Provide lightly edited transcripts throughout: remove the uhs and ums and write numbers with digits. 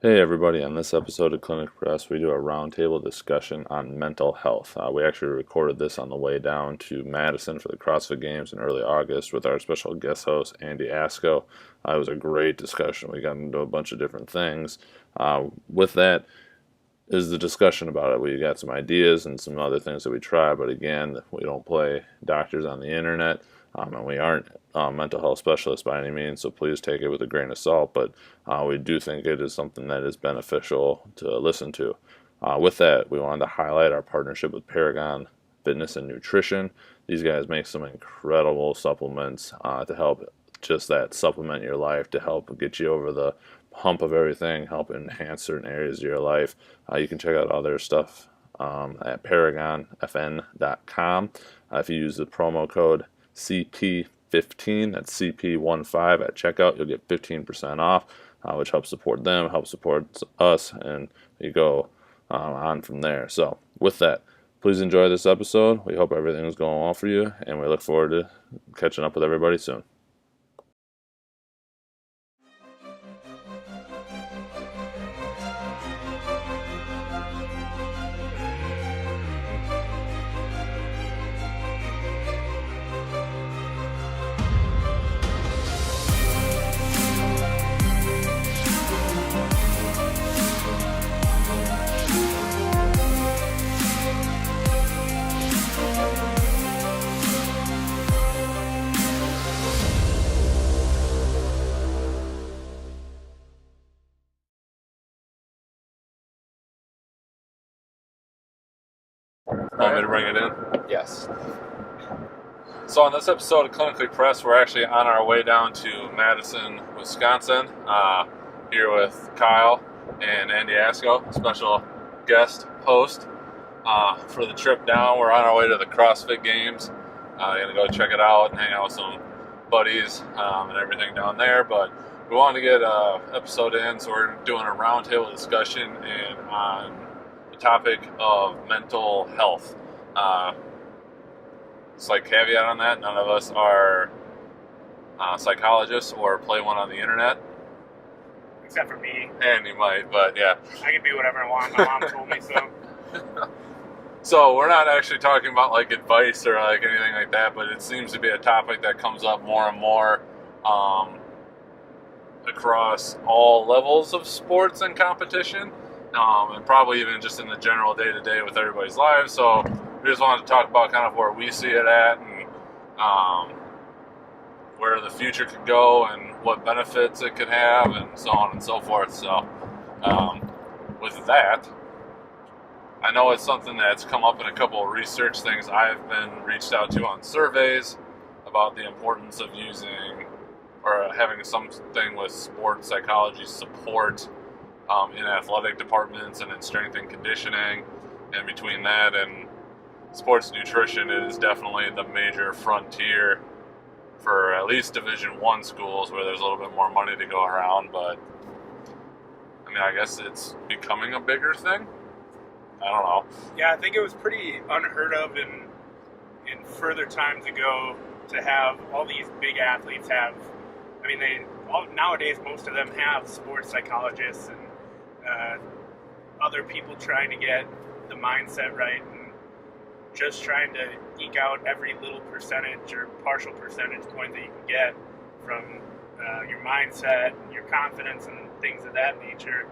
Hey everybody, on this episode of Clinic Press, we do a roundtable discussion on mental health. We actually recorded this on the way down to Madison for the CrossFit Games in early August with our special guest host, Andy Asco. It was a great discussion. We got into a bunch of different things. With that is the discussion about it. We got some ideas and some other things that we try, but again, we don't play doctors on the internet, and we aren't mental health specialists by any means, so please take it with a grain of salt, but we do think it is something that is beneficial to listen to. With that, we wanted to highlight our partnership with Paragon Fitness and Nutrition. These guys make some incredible supplements to help just that supplement your life, to help get you over the hump of everything, help enhance certain areas of your life. You can check out all their stuff at paragonfn.com. If you use the promo code CP15, that's CP15 at checkout, you'll get 15% off, which helps support them, helps support us, and you go on from there. So with that, please enjoy this episode. We hope everything is going well for you, and we look forward to catching up with everybody soon. Want me to bring it in? Yes. So on this episode of Clinically Pressed, we're actually on our way down to Madison, Wisconsin, here with Kyle and Andy Asco, special guest host for the trip down. We're on our way to the CrossFit Games. Gonna go check it out and hang out with some buddies and everything down there. But we wanted to get an episode in, so we're doing a roundtable discussion and on the topic of mental health. Slight caveat on that, none of us are psychologists or play one on the internet. Except for me. And you might, but yeah. I can be whatever I want. My mom told me so. So we're not actually talking about like advice or like anything like that, but it seems to be a topic that comes up more and more across all levels of sports and competition, and probably even just in the general day-to-day with everybody's lives. So we just wanted to talk about kind of where we see it at and where the future could go and what benefits it could have and so on and so forth. So with that, I know it's something that's come up in a couple of research things I've been reached out to on surveys about the importance of using or having something with sports psychology support in athletic departments and in strength and conditioning. And between that and sports nutrition is definitely the major frontier for at least Division I schools where there's a little bit more money to go around. But I mean, I guess it's becoming a bigger thing. I don't know. Yeah, I think it was pretty unheard of in further times ago to have all these big athletes have. I mean, nowadays most of them have sports psychologists and other people trying to get the mindset right and just trying to eke out every little percentage or partial percentage point that you can get from your mindset and your confidence and things of that nature.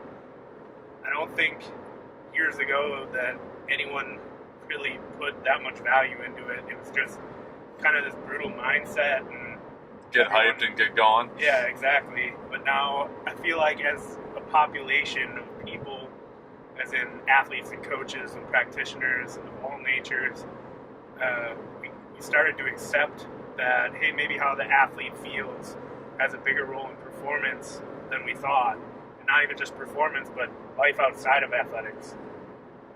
I don't think years ago that anyone really put that much value into it. It was just kind of this brutal mindset and get hyped and get going. Yeah, exactly. But now I feel like as a population of people, as in athletes and coaches and practitioners of all natures, we started to accept that, hey, maybe how the athlete feels has a bigger role in performance than we thought. And not even just performance, but life outside of athletics,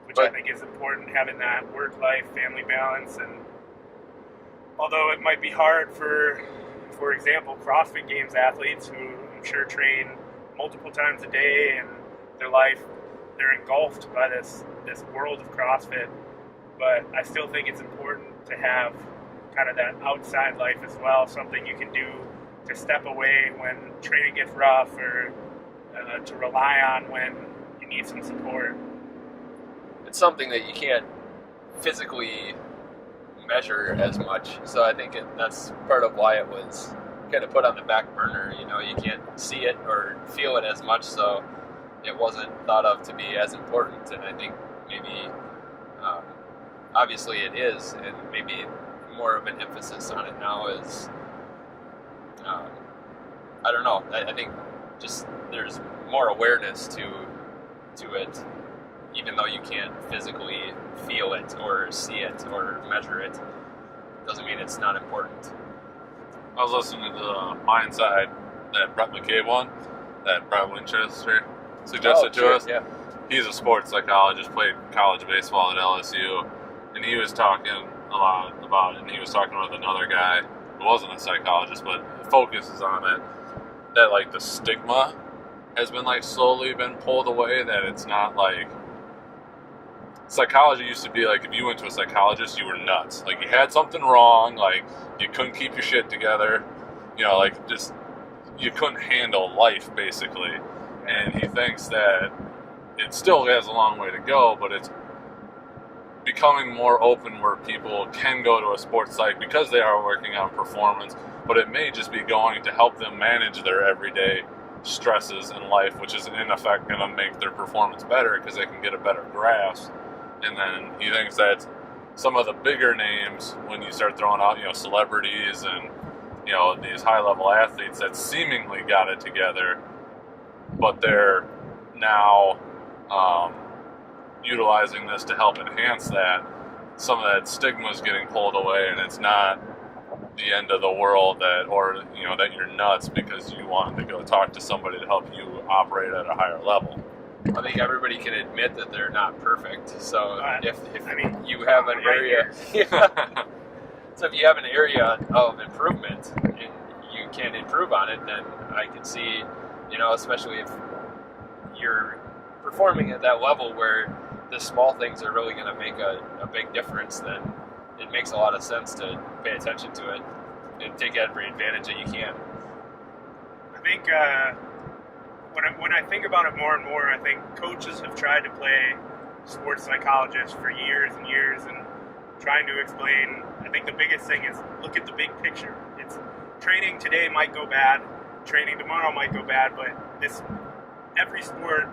which I think is important, having that work-life, family balance. And although it might be hard for example, CrossFit Games athletes who I'm sure train multiple times a day and their life, they're engulfed by this world of CrossFit. But I still think it's important to have kind of that outside life as well, something you can do to step away when training gets rough or to rely on when you need some support. It's something that you can't physically measure as much, so I think that's part of why it was kind of put on the back burner. You can't see it or feel it as much, so it wasn't thought of to be as important. And I think maybe obviously it is, and maybe more of an emphasis on it now is I don't know, I think just there's more awareness to it, even though you can't physically feel it or see it or measure it. Doesn't mean it's not important. I was listening to the Mindside, that Brett McCabe one, that Brett Winchester suggested to us. Yeah. He's a sports psychologist, played college baseball at LSU, and he was talking a lot about it, and he was talking with another guy who wasn't a psychologist, but focuses on it, that like the stigma has been like slowly been pulled away, that it's not like psychology used to be like if you went to a psychologist you were nuts, like you had something wrong, like you couldn't keep your shit together, like just you couldn't handle life basically. And he thinks that it still has a long way to go, but it's becoming more open where people can go to a sports psych because they are working on performance, but it may just be going to help them manage their everyday stresses in life, which is in effect going to make their performance better because they can get a better grasp. And then he thinks that some of the bigger names, when you start throwing out, celebrities and, these high-level athletes that seemingly got it together, but they're now utilizing this to help enhance that, some of that stigma is getting pulled away, and it's not the end of the world that you're nuts because you wanted to go talk to somebody to help you operate at a higher level. I think everybody can admit that they're not perfect. So if you have an right area, so if you have an area of improvement and you can improve on it, then I can see, especially if you're performing at that level where the small things are really going to make a big difference, then it makes a lot of sense to pay attention to it and take every advantage that you can. I think when I think about it more and more, I think coaches have tried to play sports psychologists for years and years, and trying to explain. I think the biggest thing is look at the big picture. It's training today might go bad, training tomorrow might go bad, but every sport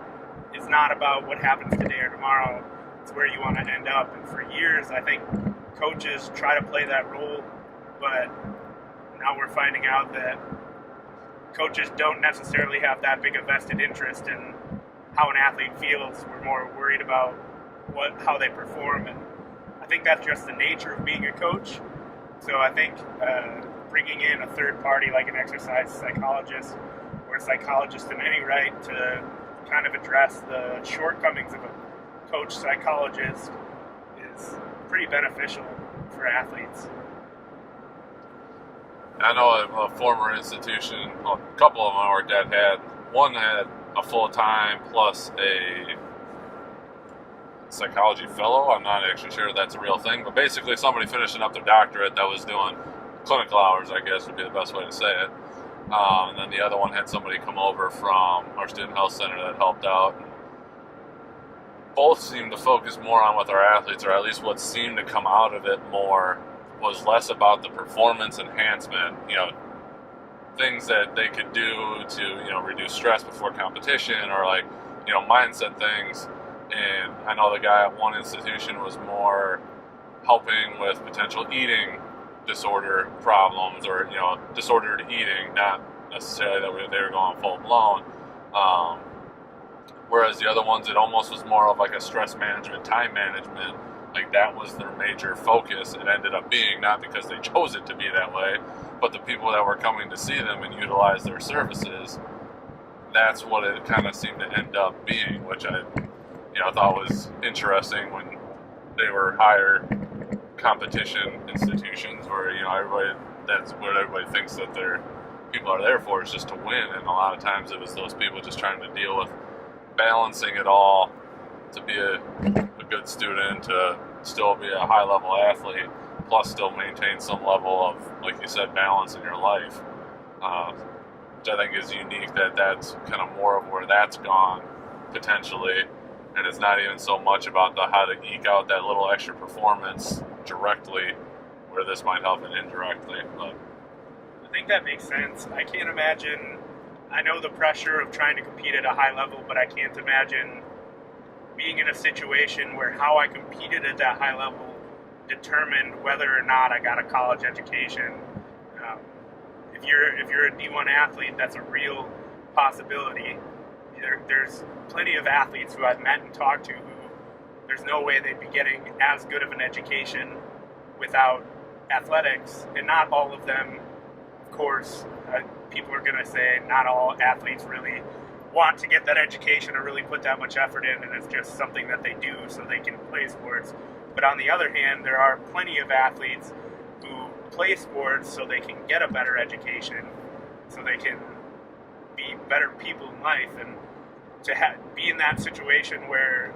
is not about what happens today or tomorrow. It's where you want to end up. And for years, I think coaches try to play that role, but now we're finding out that coaches don't necessarily have that big a vested interest in how an athlete feels. We're more worried about how they perform, and I think that's just the nature of being a coach. So I think bringing in a third party like an exercise psychologist or a psychologist in any right to kind of address the shortcomings of a coach psychologist is pretty beneficial for athletes. I know a former institution, a couple of them I worked at, one had a full-time plus a psychology fellow. I'm not actually sure if that's a real thing, but basically somebody finishing up their doctorate that was doing clinical hours, I guess would be the best way to say it. And then the other one had somebody come over from our student health center that helped out. Both seemed to focus more on what our athletes, or at least what seemed to come out of it more, was less about the performance enhancement, things that they could do to, reduce stress before competition, or like, mindset things. And I know the guy at one institution was more helping with potential eating disorder problems, or, disordered eating, not necessarily that they were going full blown. Whereas the other ones, it almost was more of like a stress management, time management. Like that was their major focus. It ended up being, not because they chose it to be that way, but the people that were coming to see them and utilize their services, that's what it kind of seemed to end up being, which I thought was interesting when they were higher competition institutions where, that's what everybody thinks that their people are there for, is just to win. And a lot of times it was those people just trying to deal with balancing it all, to be a good student, to still be a high-level athlete, plus still maintain some level of, like you said, balance in your life. which I think is unique, that's kind of more of where that's gone potentially, and it's not even so much about how to eke out that little extra performance directly, where this might help it indirectly. But I think that makes sense. I can't imagine. I know the pressure of trying to compete at a high level, but I can't imagine being in a situation where how I competed at that high level determined whether or not I got a college education. If you're a D1 athlete, that's a real possibility. There's plenty of athletes who I've met and talked to who there's no way they'd be getting as good of an education without athletics, and not all of them, of course. People are going to say not all athletes really want to get that education or really put that much effort in, and it's just something that they do so they can play sports. But on the other hand, there are plenty of athletes who play sports so they can get a better education, so they can be better people in life. And to be in that situation where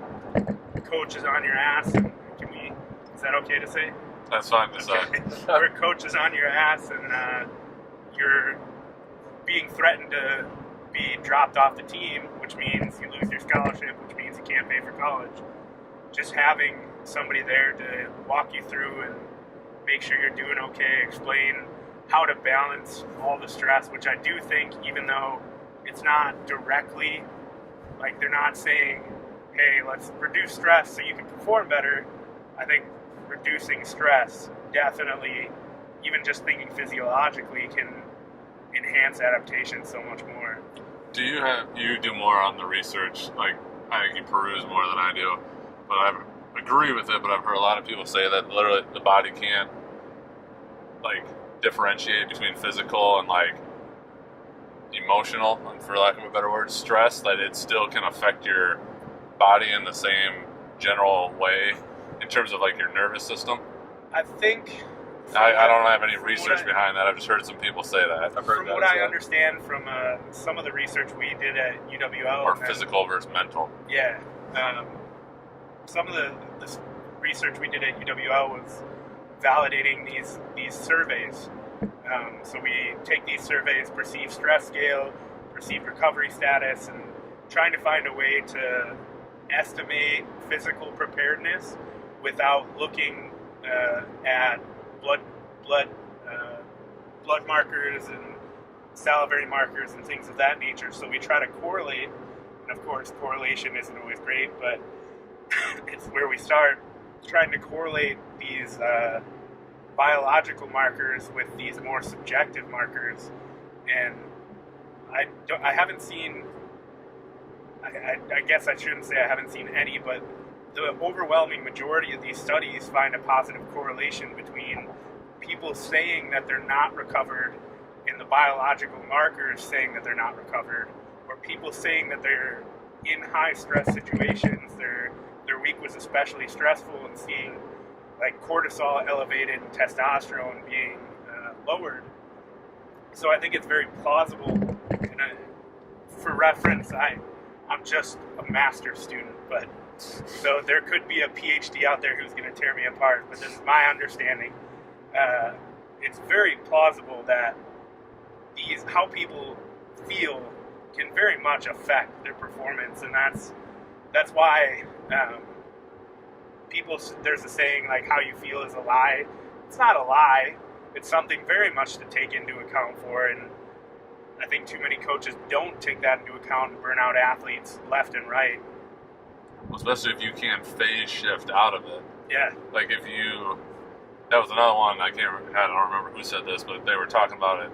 the coach is on your ass, and is that okay to say? that's fine to say. Where a coach is on your ass and you're being threatened to be dropped off the team, which means you lose your scholarship, which means you can't pay for college. Just having somebody there to walk you through and make sure you're doing okay, explain how to balance all the stress, which I do think, even though it's not directly, like they're not saying, hey, let's reduce stress so you can perform better. I think reducing stress definitely, even just thinking physiologically, can enhance adaptation so much more. You do more on the research, like I think you peruse more than I do, but I agree with it. But I've heard a lot of people say that literally the body can't like differentiate between physical and like emotional, and for lack of a better word, stress, that it still can affect your body in the same general way in terms of like your nervous system. I think I don't have any research behind that. I've just heard some people say that. I've heard from that what I understand from some of the research we did at UWL. Or physical versus mental. Yeah. Some of the research we did at UWL was validating these surveys. So we take these surveys, perceived stress scale, perceived recovery status, and trying to find a way to estimate physical preparedness without looking at blood markers and salivary markers and things of that nature. So we try to correlate, and of course correlation isn't always great, but it's where we start, trying to correlate these biological markers with these more subjective markers. And I haven't seen, I guess I shouldn't say I haven't seen any, but the overwhelming majority of these studies find a positive correlation between people saying that they're not recovered and the biological markers saying that they're not recovered, or people saying that they're in high stress situations, their week was especially stressful, and seeing like cortisol elevated and testosterone being lowered. So I think it's very plausible. And for reference, I'm just a master's student, but so there could be a PhD out there who's going to tear me apart, but this is my understanding. It's very plausible that how people feel can very much affect their performance, and that's why there's a saying like how you feel is a lie. It's not a lie. It's something very much to take into account for, and I think too many coaches don't take that into account and burn out athletes left and right. Especially if you can't phase shift out of it. Yeah. Like that was another one, I don't remember who said this, but they were talking about it,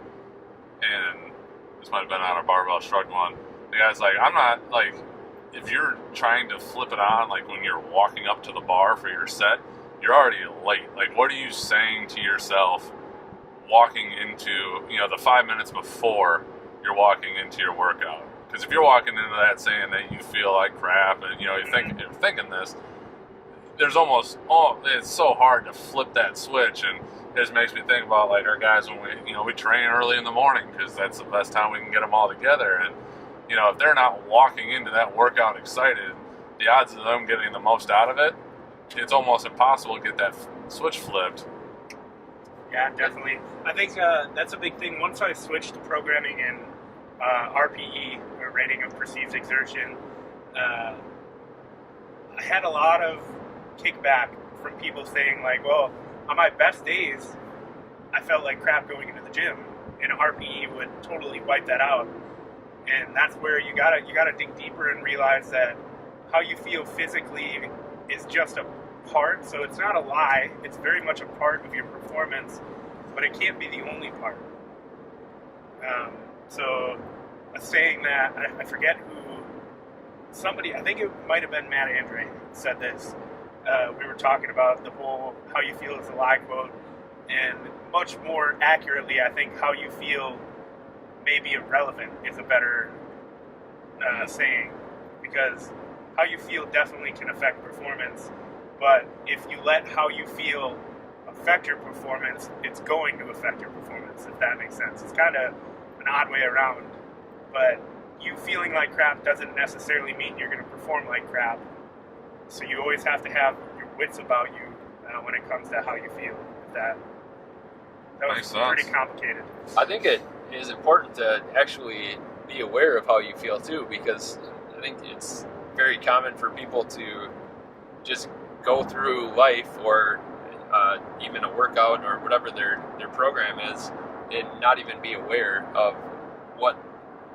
and this might have been on a barbell shrug one. The guy's like, I'm not, like, if you're trying to flip it on, like when you're walking up to the bar for your set, you're already late. Like, what are you saying to yourself walking into, the 5 minutes before you're walking into your workout? Because if you're walking into that saying that you feel like crap and, you're thinking this, there's it's so hard to flip that switch. And it just makes me think about like our guys when we train early in the morning, because that's the best time we can get them all together. And, if they're not walking into that workout excited, the odds of them getting the most out of it, it's almost impossible to get that switch flipped. Yeah, definitely. I think that's a big thing. Once I switched to programming in RPE, or rating of perceived exertion. I had a lot of kickback from people saying like, well, on my best days, I felt like crap going into the gym, and RPE would totally wipe that out. And that's where you gotta dig deeper and realize that how you feel physically is just a part. So it's not a lie. It's very much a part of your performance, but it can't be the only part. So a saying that I forget who, somebody, I think it might have been Matt Andre said this. We were talking about the whole "how you feel is a lie" quote, and much more accurately, I think "how you feel may be irrelevant" is a better saying, because how you feel definitely can affect performance, but if you let how you feel affect your performance, it's going to affect your performance, if that makes sense. It's kind of an odd way around, but you feeling like crap doesn't necessarily mean you're going to perform like crap. So you always have to have your wits about you when it comes to how you feel. That was pretty complicated. I think it is important to actually be aware of how you feel too, because I think it's very common for people to just go through life or even a workout or whatever their program is, and not even be aware of what,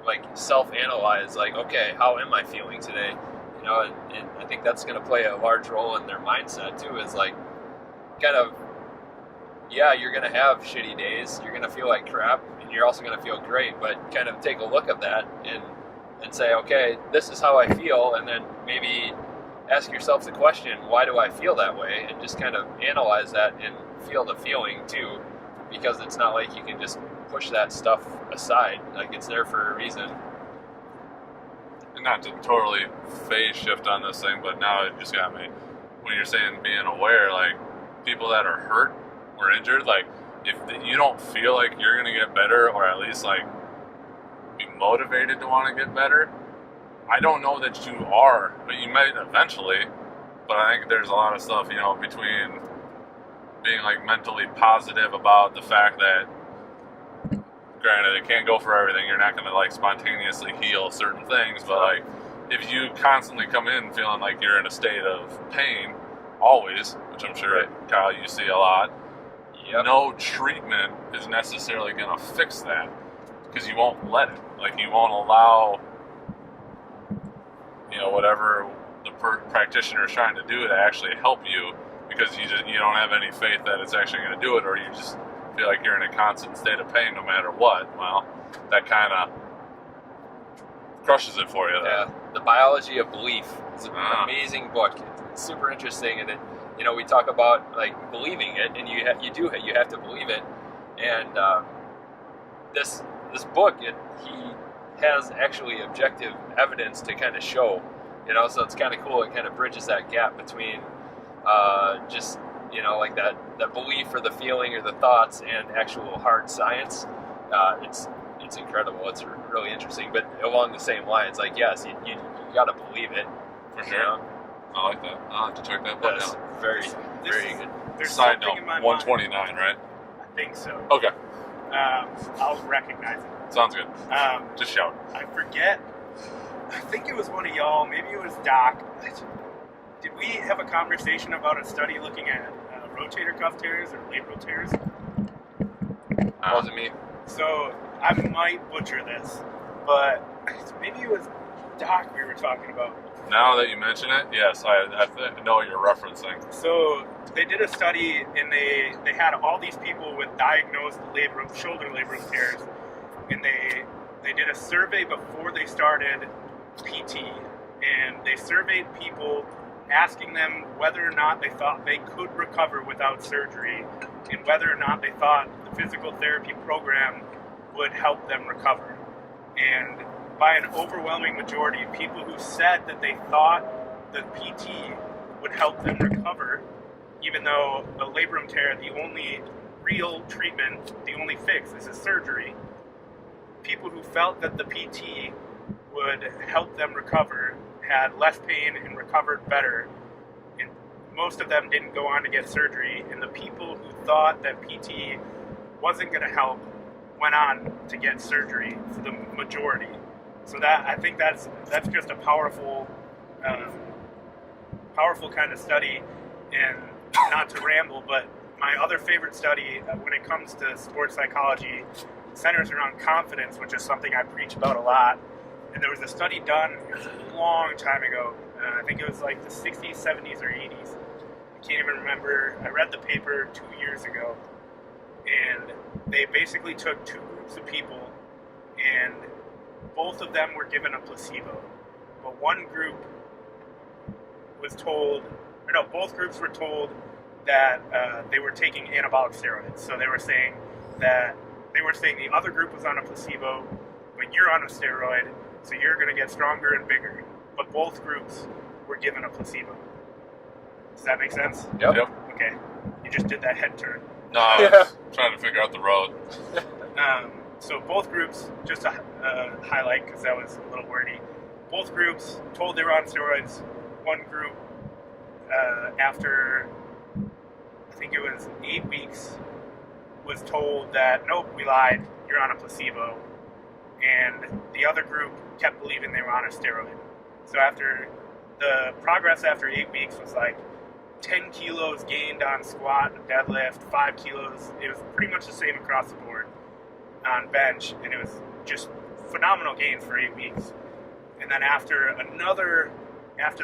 like, self-analyze, like, okay, how am I feeling today? You know, and I think that's going to play a large role in their mindset too, is like, kind of, yeah, you're going to have shitty days, you're going to feel like crap, and you're also going to feel great, but kind of take a look at that and say, okay, this is how I feel, and then maybe ask yourself the question, why do I feel that way? And just kind of analyze that and feel the feeling too, because it's not like you can just push that stuff aside. Like, it's there for a reason. And not to totally phase shift on this thing, but now it just got me, when you're saying being aware, like, people that are hurt or injured, like, if you don't feel like you're going to get better, or at least, like, be motivated to want to get better, I don't know that you are, but you might eventually. But I think there's a lot of stuff, you know, between being, like, mentally positive about the fact that, granted, it can't go for everything. You're not going to, like, spontaneously heal certain things, but, like, if you constantly come in feeling like you're in a state of pain, always, which I'm sure, Kyle, you see a lot, no treatment is necessarily going to fix that, because you won't let it. Like, you won't allow, you know, whatever the practitioner is trying to do to actually help you, because you don't have any faith that it's actually going to do it, or you just feel like you're in a constant state of pain no matter what. Well, that kind of crushes it for you. Yeah, The Biology of Belief is an amazing book. It's super interesting, and it, you know, we talk about, like, believing it, and you have to believe it. And this book, he has actually objective evidence to kind of show, you know, so it's kind of cool. It kind of bridges that gap between just, you know, like that belief or the feeling or the thoughts and actual hard science. It's incredible. It's really interesting, but along the same lines, like, yes, you got to believe it. For sure. You know? I like that. I'll have to check that book out. Very good. There's Side note, 129, right? I think so. Okay. I'll recognize it. Sounds good. Just shout. I forget. I think it was one of y'all. Maybe it was Doc. Did we have a conversation about a study looking at rotator cuff tears or labral tears? Wasn't me. So I might butcher this, but maybe it was Doc we were talking about. Now that you mention it, yes, I know what you're referencing. So they did a study, and they had all these people with diagnosed shoulder labral tears, and they did a survey before they started PT, and they surveyed people, asking them whether or not they thought they could recover without surgery, and whether or not they thought the physical therapy program would help them recover. And by an overwhelming majority of people who said that they thought the PT would help them recover, even though a labrum tear, the only real treatment, the only fix is a surgery, people who felt that the PT would help them recover had less pain and recovered better. And most of them didn't go on to get surgery. And the people who thought that PT wasn't going to help went on to get surgery for the majority. So that I think that's just a powerful kind of study. And not to ramble, but my other favorite study when it comes to sports psychology centers around confidence, which is something I preach about a lot. And there was a study done, it was a long time ago. I think it was like the 60s, 70s, or 80s. I can't even remember. I read the paper 2 years ago. And they basically took two groups of people, and both of them were given a placebo. But one group was told, or no, both groups were told that they were taking anabolic steroids. So they were saying the other group was on a placebo, but you're on a steroid, so you're going to get stronger and bigger. But both groups were given a placebo. Does that make sense? Yep. Okay. You just did that head turn. No, I was trying to figure out the road. So both groups, just to highlight, because that was a little wordy, both groups told they were on steroids. One group, after, I think it was 8 weeks, was told that, nope, we lied, you're on a placebo. And the other group kept believing they were on a steroid. So after, the progress after 8 weeks was like 10 kilos gained on squat and deadlift, 5 kilos. It was pretty much the same across the board on bench, and it was just phenomenal gains for 8 weeks. And then after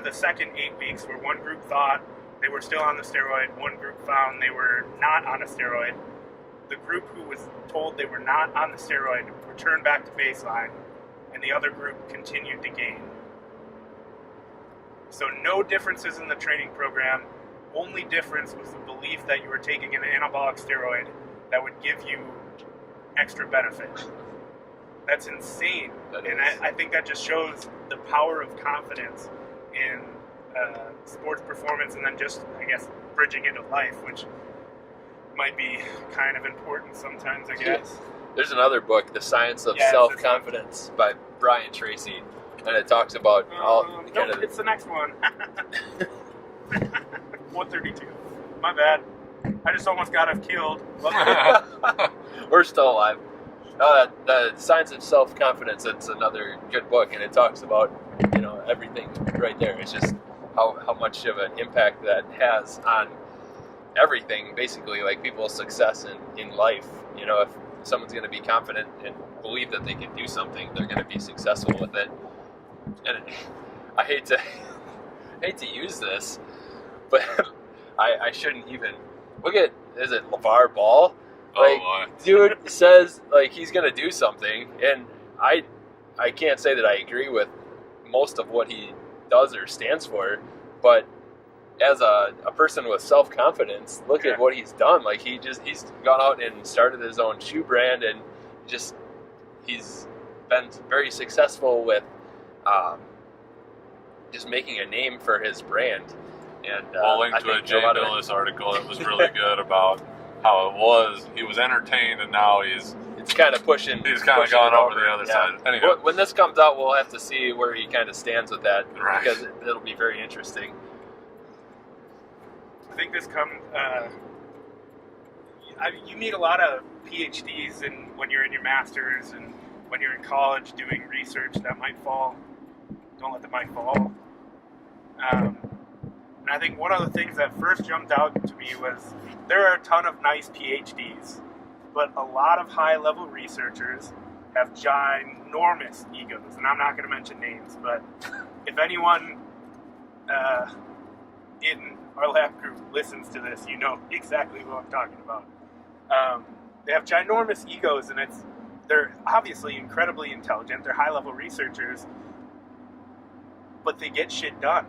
the second 8 weeks, where one group thought they were still on the steroid, one group found they were not on a steroid, the group who was told they were not on the steroid returned back to baseline, and the other group continued to gain. So no differences in the training program. Only difference was the belief that you were taking an anabolic steroid that would give you extra benefit. That's insane. And I think that just shows the power of confidence in sports performance, and then just, I guess, bridging into life, which might be kind of important sometimes, I guess. There's another book, The Science of Self-Confidence by Brian Tracy, and it talks about it's the next one. 132. My bad. I just almost got him killed. We're still alive. The Science of Self-Confidence, it's another good book, and it talks about, everything right there. It's just how much of an impact that has on everything, basically, like people's success in life. If someone's going to be confident and believe that they can do something, they're going to be successful with it. And I hate to use this, but I shouldn't even look at, is it LeVar Ball? Dude says he's gonna do something, and I can't say that I agree with most of what he does or stands for, but as a person with self-confidence, look at what he's done. He's gone out and started his own shoe brand, and he's been very successful with just making a name for his brand. And I'll link to a Jay Billis article that was really good about how it was. He was entertained, and now it's kind of pushing. He's kind of gone over the other side. Anyway. When this comes out, we'll have to see where he kind of stands with that, right, because it'll be very interesting. I think this comes. You meet a lot of PhDs, and when you're in your masters and when you're in college doing research, that might fall. Don't let the mic fall. And I think one of the things that first jumped out to me was there are a ton of nice PhDs, but a lot of high-level researchers have ginormous egos. And I'm not going to mention names, but if anyone in our lab group listens to this, you know exactly what I'm talking about. They have ginormous egos, and they're obviously incredibly intelligent. They're high-level researchers, but they get shit done.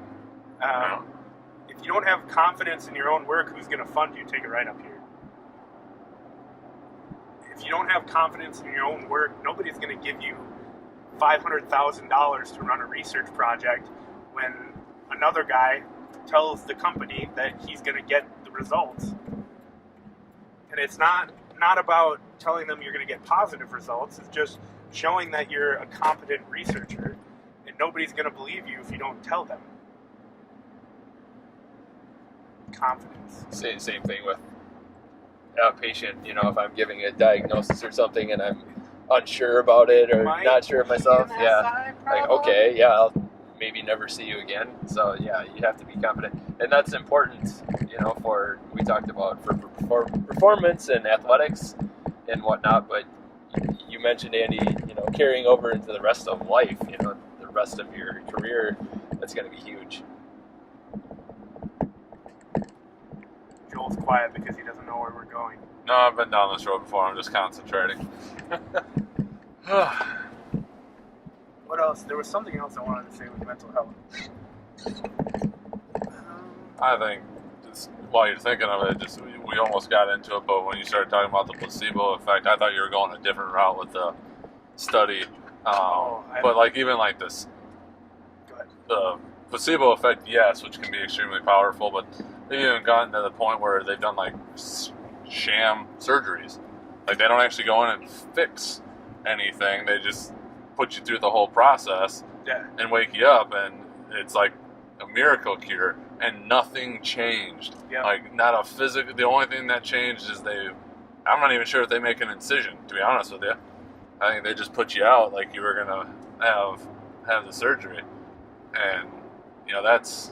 If you don't have confidence in your own work, who's going to fund you? Take it right up here. If you don't have confidence in your own work, nobody's going to give you $500,000 to run a research project when another guy tells the company that he's going to get the results. And it's not about telling them you're going to get positive results. It's just showing that you're a competent researcher, and nobody's going to believe you if you don't tell them. Confidence. Same thing with patient, if I'm giving a diagnosis or something and I'm unsure about it or not sure of myself, like, okay, I'll maybe never see you again. So yeah, you have to be confident, and that's important, for, we talked about for performance and athletics and whatnot. But you mentioned, Andy, carrying over into the rest of life, the rest of your career, that's going to be huge. Joel's quiet because he doesn't know where we're going. No, I've been down this road before. I'm just concentrating. What else? There was something else I wanted to say with mental health. I think, just while you're thinking of it, we almost got into it, but when you started talking about the placebo effect, I thought you were going a different route with the study. But like even like this, the placebo effect, yes, which can be extremely powerful, but they've even gotten to the point where they've done like sham surgeries. Like they don't actually go in and fix anything. They just put you through the whole process and wake you up, and it's like a miracle cure, and nothing changed. Like not a physical. The only thing that changed is I'm not even sure if they make an incision, to be honest with you. I think they just put you out like you were gonna have the surgery, and that's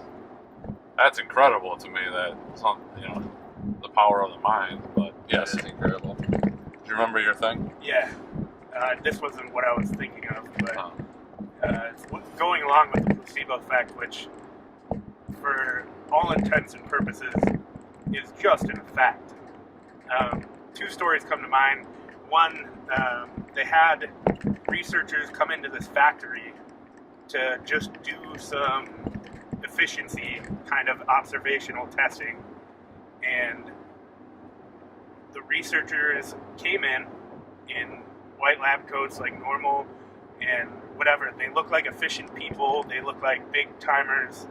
incredible to me. That the power of the mind. But yes, it's incredible. Do you remember your thing? Yeah. This wasn't what I was thinking of, but it's going along with the placebo effect, which, for all intents and purposes, is just an effect. Two stories come to mind. One, they had researchers come into this factory to just do some efficiency kind of observational testing, and the researchers came in white lab coats like normal and whatever. They look like efficient people. They look like big timers.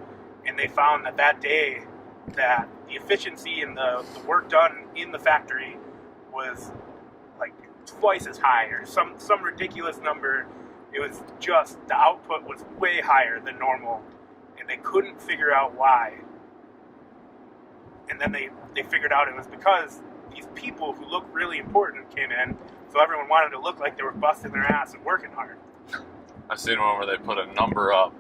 And they found that day that the efficiency and the work done in the factory was like twice as high, or some ridiculous number. It was just, the output was way higher than normal, and they couldn't figure out why. And then they figured out it was because these people who look really important came in, so everyone wanted to look like they were busting their ass and working hard. I've seen one where they put a number up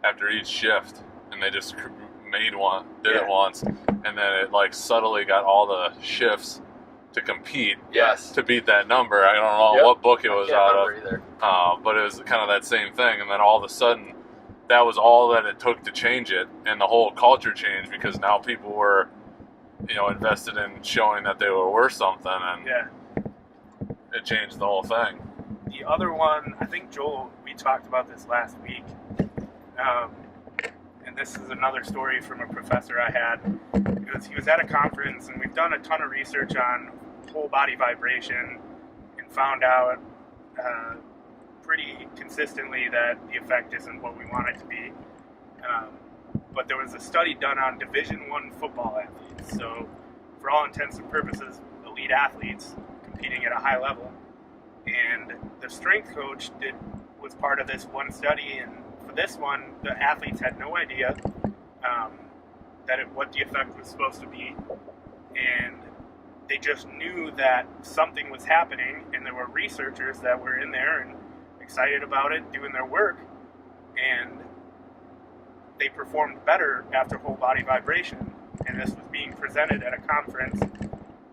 after each shift, and they just did it once, and then it like subtly got all the shifts to compete to beat that number. I don't know what book it was out of, either. But it was kind of that same thing, and then all of a sudden that was all that it took to change it, and the whole culture changed because now people were invested in showing that they were worth something, and it changed the whole thing. The other one, I think, Joel, we talked about this last week, and this is another story from a professor I had. He was at a conference, and we've done a ton of research on whole body vibration and found out pretty consistently that the effect isn't what we want it to be. But there was a study done on Division I football athletes, so for all intents and purposes, elite athletes competing at a high level. And the strength coach was part of this one study, and for this one, the athletes had no idea what the effect was supposed to be, and they just knew that something was happening, and there were researchers that were in there and excited about it, doing their work, and they performed better after whole body vibration. And this was being presented at a conference,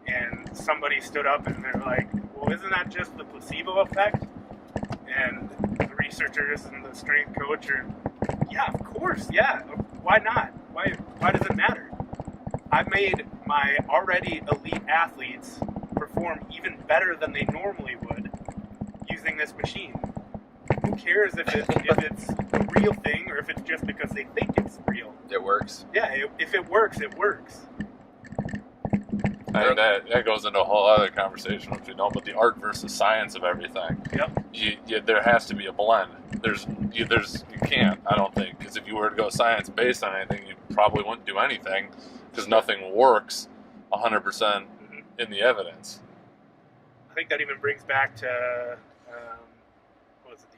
and somebody stood up and they're like, well, isn't that just the placebo effect? And the researchers and the strength coach are, yeah, of course, yeah, why not? Why does it matter? I've made my already elite athletes perform even better than they normally would using this machine. Who cares if it's a real thing or if it's just because they think it's real? It works. Yeah, if it works, it works. I think that goes into a whole other conversation, which we know, but the art versus science of everything. Yep. There has to be a blend. You can't, I don't think, because if you were to go science based on anything, you probably wouldn't do anything, because nothing works 100% in the evidence. I think that even brings back to what was it,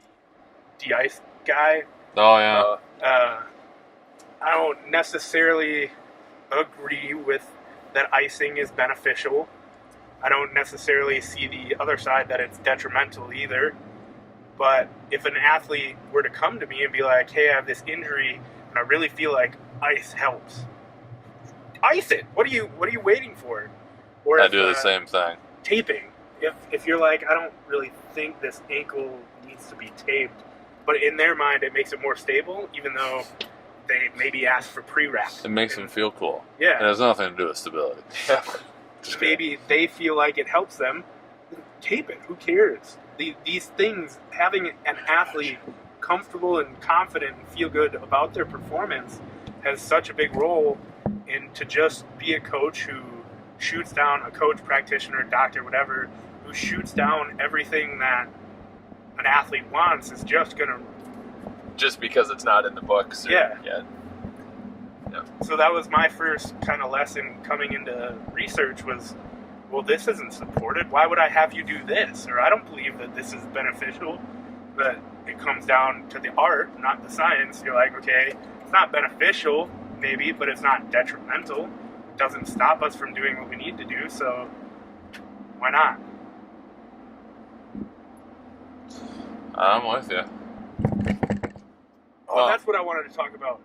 the de-ice guy? Oh yeah. I don't necessarily agree with that icing is beneficial. I don't necessarily see the other side that it's detrimental either. But if an athlete were to come to me and be like, hey, I have this injury and I really feel like ice helps, ice it. What are you waiting for? Or I if, do the same thing. Taping. If you're like, I don't really think this ankle needs to be taped, but in their mind it makes it more stable, even though they maybe ask for pre-wrap. It makes them feel cool. Yeah. It has nothing to do with stability. Maybe they feel like it helps them. Tape it. Who cares? These things, having an athlete comfortable and confident and feel good about their performance has such a big role in to just be a coach who shoots down, a coach, practitioner, doctor, whatever, who shoots down everything that an athlete wants is just going to... Just because it's not in the books. Yeah. Yeah. So that was my first kind of lesson coming into research was, well, this isn't supported. Why would I have you do this? Or I don't believe that this is beneficial. But it comes down to the art, not the science. You're like, okay, it's not beneficial, maybe, but it's not detrimental. It doesn't stop us from doing what we need to do, so why not? I'm with you. Oh, that's what I wanted to talk about.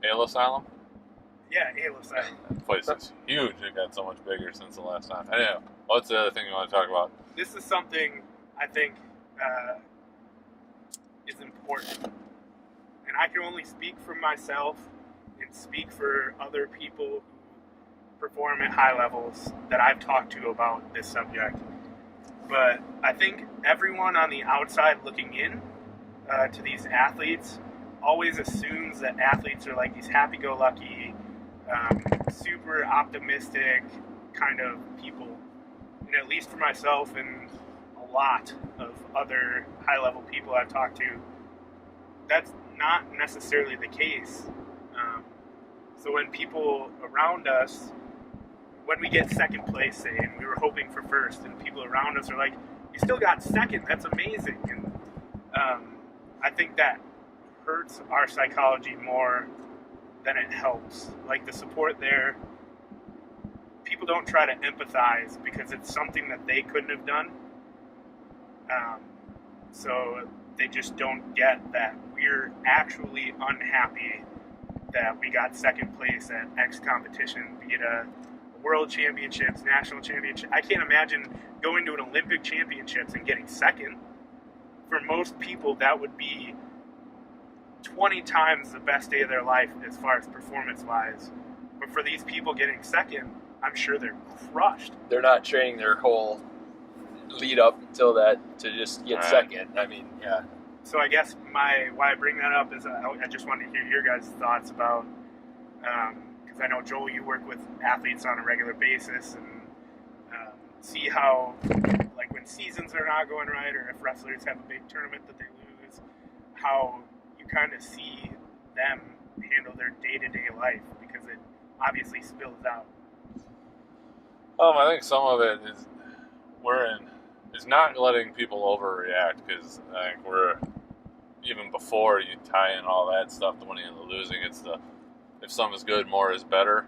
Ale Asylum? Yeah, Ale Asylum. That place is huge. It got so much bigger since the last time. Anyway, what's the other thing you want to talk about? This is something I think is important. And I can only speak for myself and speak for other people who perform at high levels that I've talked to about this subject. But I think everyone on the outside looking in to these athletes always assumes that athletes are like these happy-go-lucky, super optimistic kind of people. And at least for myself and a lot of other high-level people I've talked to, that's not necessarily the case. So when people around us, when we get second place, say, and we were hoping for first, and people around us are like, you still got second, that's amazing. And I think that hurts our psychology more than it helps. Like the support there, people don't try to empathize because it's something that they couldn't have done. So they just don't get that we're actually unhappy that we got second place at X competition, be it a world championships, national championship. I can't imagine going to an Olympic championships and getting second. For most people, that would be 20 times the best day of their life as far as performance-wise. But for these people getting second, I'm sure they're crushed. They're not training their whole lead up until that to just get second. I mean, yeah. So I guess why I bring that up is I just wanted to hear your guys' thoughts about, because I know, Joel, you work with athletes on a regular basis and see how, like when seasons are not going right or if wrestlers have a big tournament that they lose, how you kind of see them handle their day-to-day life because it obviously spills out. I think some of it is not letting people overreact because I think even before you tie in all that stuff, the winning and the losing, it's if some is good, more is better,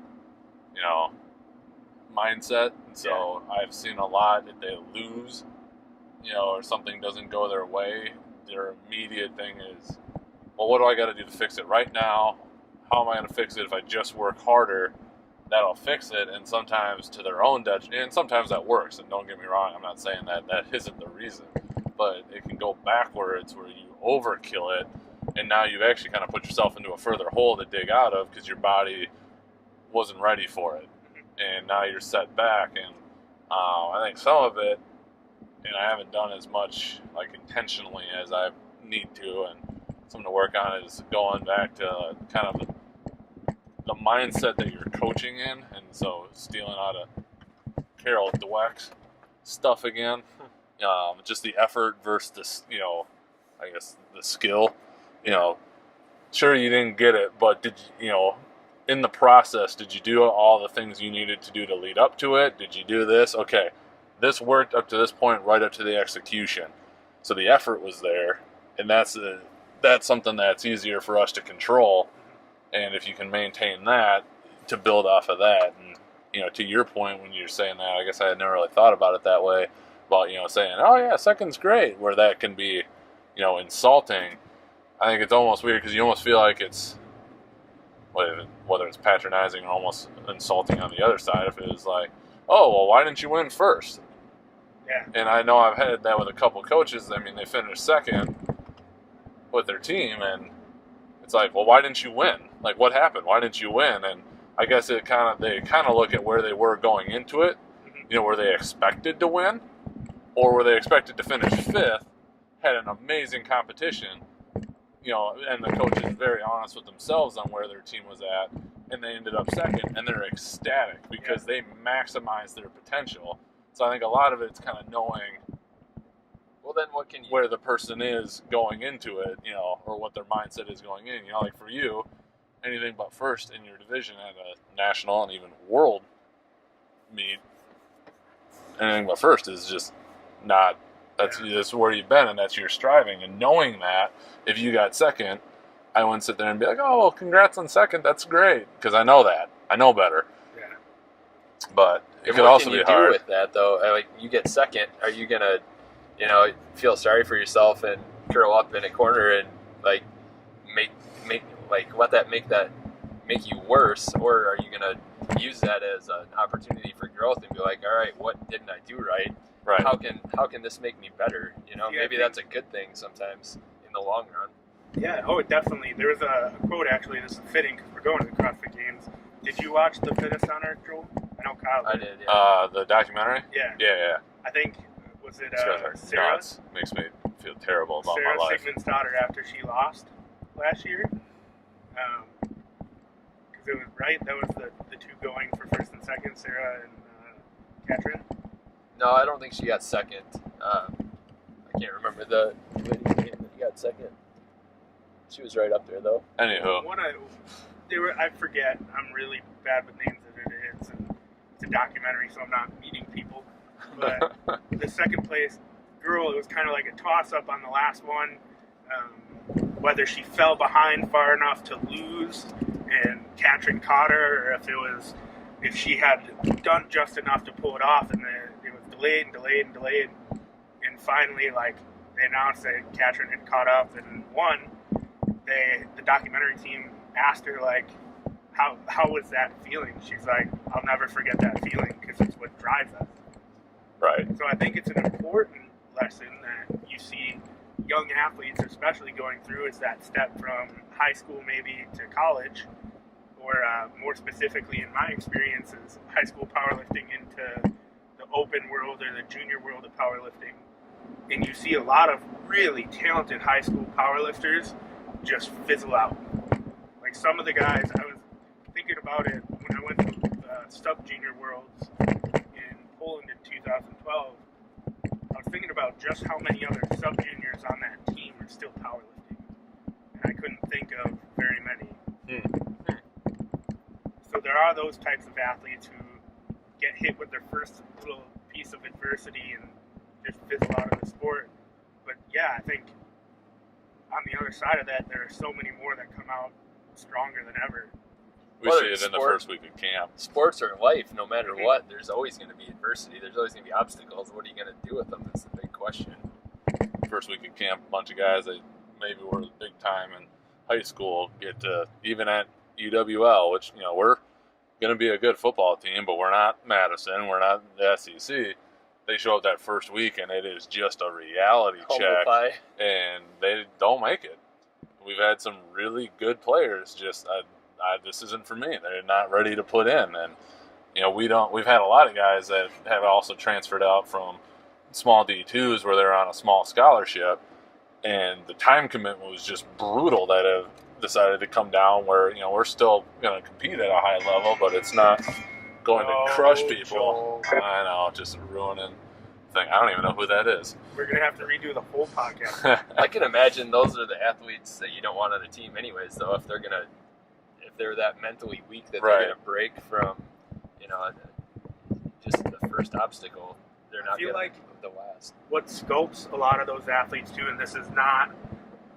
mindset. And so I've seen a lot that they lose, or something doesn't go their way. Their immediate thing is, well, what do I got to do to fix it right now? How am I going to fix it if I just work harder? That'll fix it, and sometimes to their own detriment, and sometimes that works, and don't get me wrong, I'm not saying that isn't the reason, but it can go backwards where you overkill it, and now you've actually kind of put yourself into a further hole to dig out of because your body wasn't ready for it, and now you're set back, and I think some of it, and I haven't done as much like intentionally as I need to, and something to work on is going back to kind of the mindset that you're coaching in, and so stealing out of Carol Dweck's stuff again, just the effort versus this, I guess the skill. Sure you didn't get it, but did you, in the process, did you do all the things you needed to do to lead up to it? Did you do this? Okay, this worked up to this point, right up to the execution. So the effort was there, and that's something that's easier for us to control. And if you can maintain that, to build off of that, and to your point when you're saying that, I guess I had never really thought about it that way. About saying, oh yeah, second's great, where that can be, insulting. I think it's almost weird because you almost feel like it's whether it's patronizing or almost insulting on the other side. If it was like, oh well, why didn't you win first? Yeah. And I know I've had that with a couple coaches. I mean, they finished second with their team, and it's like, well, why didn't you win? Like, what happened? Why didn't you win? And I guess they kind of look at where they were going into it. Were they expected to win, or were they expected to finish fifth? Had an amazing competition, and the coach is very honest with themselves on where their team was at, and they ended up second, and they're ecstatic because they maximized their potential. So I think a lot of it's kind of knowing, well, then what can you where the person is going into it, or what their mindset is going in. Like for you, anything but first in your division at a national and even world meet, anything but first is just not. That's where you've been, and that's your striving. And knowing that, if you got second, I wouldn't sit there and be like, "Oh, well, congrats on second. That's great," because I know that. I know better. Yeah. But it could also be hard. What can you do with that, though? Like, you get second, are you gonna, feel sorry for yourself and curl up in a corner and like let that make you worse, or are you gonna use that as an opportunity for growth and be like, all right, what didn't I do right? Right. How can this make me better? Maybe that's a good thing sometimes in the long run. Yeah. Oh, definitely. There was a quote actually. This is fitting because we're going to the CrossFit Games. Did you watch the Fitness on Earth, Joel? I know Kyle did. I did. Yeah. The documentary. Yeah. Yeah. I think was it Sarah? Nuts. Makes me feel terrible about Sarah my life. Sigmund's daughter after she lost last year. Because it was right. That was the two going for first and second, Sarah and Katrin. No, I don't think she got second. I can't remember the lady's name that got second. She was right up there, though. Anywho. I forget. I'm really bad with names of it. It's a documentary, so I'm not meeting people. But the second place girl, it was kind of like a toss-up on the last one. Whether she fell behind far enough to lose and Katrin caught her, or if she had done just enough to pull it off, and it was delayed. And finally, they announced that Katrin had caught up and won. The documentary team asked her, how was that feeling? She's like, I'll never forget that feeling because it's what drives us. Right. So I think it's an important lesson that you see young athletes, especially going through, is that step from high school maybe to college, or more specifically in my experiences, high school powerlifting into the open world or the junior world of powerlifting. And you see a lot of really talented high school powerlifters just fizzle out. Like some of the guys, I was thinking about it when I went to sub-junior worlds in Poland in 2012. I was thinking about just how many other sub-juniors on that team are still powerlifting. And I couldn't think of very many. So there are those types of athletes who get hit with their first little piece of adversity and just fizzle out of the sport. But yeah, I think on the other side of that, there are so many more that come out stronger than ever. We see it in the first week of camp. Sports are life, no matter what. There's always going to be adversity. There's always going to be obstacles. What are you going to do with them? That's the big question. First week of camp, a bunch of guys that maybe were big time in high school get to, even at UWL, which, we're going to be a good football team, but we're not Madison. We're not the SEC. They show up that first week, and it is just a reality check, and they don't make it. We've had some really good players just this isn't for me. They're not ready to put in, and we've had a lot of guys that have also transferred out from small D2s where they're on a small scholarship, and the time commitment was just brutal that have decided to come down where we're still going to compete at a high level, but it's not going to crush people. Joel. I know, just ruining thing. I don't even know who that is. We're going to have to redo the whole podcast. I can imagine those are the athletes that you don't want on a team anyways, though, if they're that mentally weak that they're going to break from, just the first obstacle. They're not going to the last. What scopes a lot of those athletes too, and this is not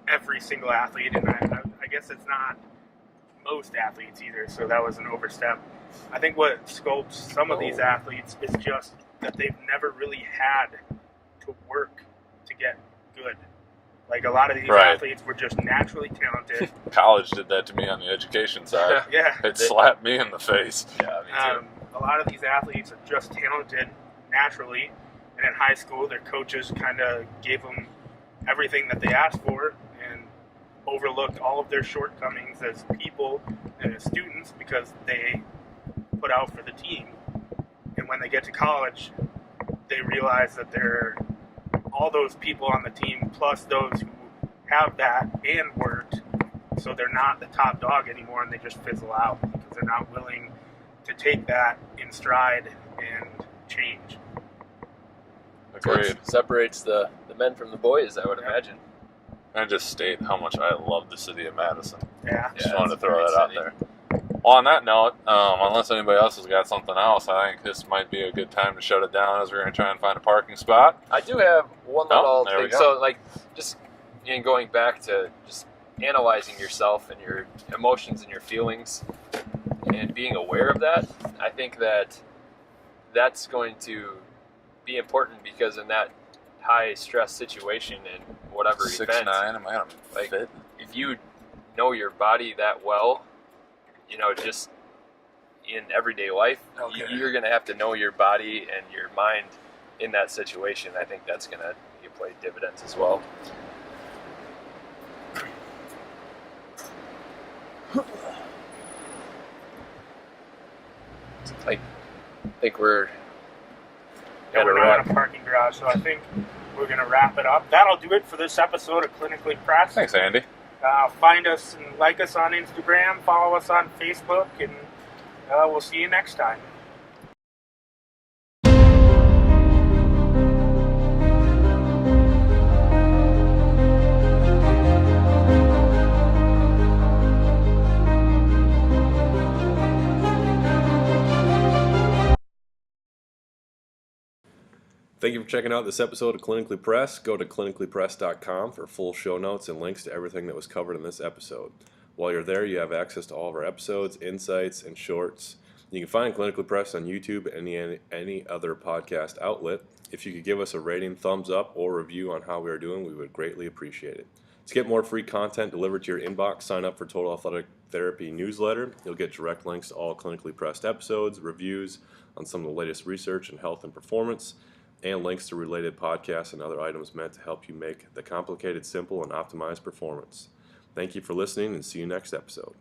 every single athlete, and I guess it's not most athletes either, so that was an overstep. I think what scopes some of these athletes is just that they've never really had to work to get good. Like a lot of these athletes were just naturally talented. College did that to me on the education side. Yeah. It slapped me in the face. Yeah, me too. A lot of these athletes are just talented naturally, and in high school, their coaches kind of gave them everything that they asked for and overlooked all of their shortcomings as people and as students because they put out for the team. And when they get to college, they realize that they're all those people on the team plus those who have that and worked, so they're not the top dog anymore, and they just fizzle out because they're not willing to take that in stride and change. Agreed. Separates the men from the boys, I would imagine. And just state how much I love the city of Madison. Yeah. Just wanted to throw that out there. Well, on that note, unless anybody else has got something else, I think this might be a good time to shut it down as we're going to try and find a parking spot. I do have one little there we thing. go. So, like, just in going back to just analyzing yourself and your emotions and your feelings and being aware of that, I think that that's going to be important because in that high stress situation and whatever 6'9", event, am I on like, fit? if you know your body that well, you know, just in everyday life, you're going to have to know your body and your mind in that situation. I think that's going to play dividends as well. I think we're not in a parking garage, so I think we're going to wrap it up. That'll do it for this episode of Clinically Pressed. Thanks, Andy. Find us and like us on Instagram, follow us on Facebook, and we'll see you next time. Thank you for checking out this episode of Clinically Pressed. Go to clinicallypressed.com for full show notes and links to everything that was covered in this episode. While you're there, you have access to all of our episodes, insights, and shorts. You can find Clinically Pressed on YouTube and any other podcast outlet. If you could give us a rating, thumbs up, or review on how we are doing, we would greatly appreciate it. To get more free content delivered to your inbox, sign up for Total Athletic Therapy newsletter. You'll get direct links to all Clinically Pressed episodes, reviews on some of the latest research in health and performance, and links to related podcasts and other items meant to help you make the complicated simple and optimize performance. Thank you for listening, and see you next episode.